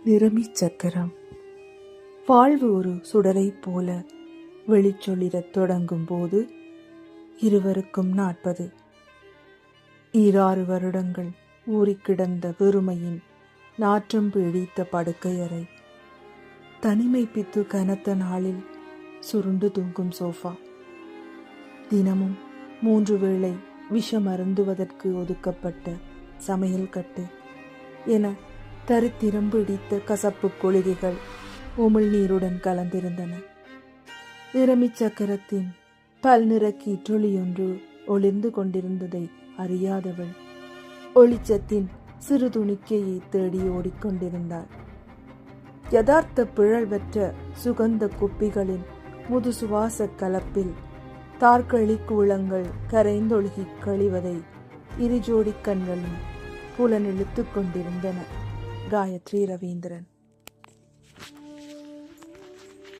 நிறமி சக்கரம். வாழ்வு ஒரு சுடரை போல வெளிச்சொளிரத் தொடங்கும் போது இருவருக்கும் 40. 6 வருடங்கள் ஊறிக்கிடந்த வெறுமையின் நாற்றம் பிடித்த படுக்கையறை, தனிமை பித்து கனத்த நாளில் சுருண்டு தூங்கும் சோஃபா, தினமும் 3 வேளை விஷம் அருந்துவதற்கு ஒதுக்கப்பட்ட சமையல் கட்டு என தரித்திரம் பிடித்த கசப்பு கொள்கைகள் உமிழ்நீருடன் கலந்திருந்தன. நிறமி சக்கரத்தின் பல்நிற கீற்றொளி ஒன்று ஒளிர்ந்து கொண்டிருந்ததை அறியாதவள் ஒளிச்சத்தின் சிறு துணிக்கையை தேடி ஓடிக்கொண்டிருந்தாள். யதார்த்த பிழல்வற்ற சுகந்த குப்பிகளின் முது சுவாச கலப்பில் தார்களி கூளங்கள் கரைந்தொழுகி கழிவதை இரு ஜோடி கண்களும் புலனிழுத்து கொண்டிருந்தன. காயத்ரி ரவீந்திரன்.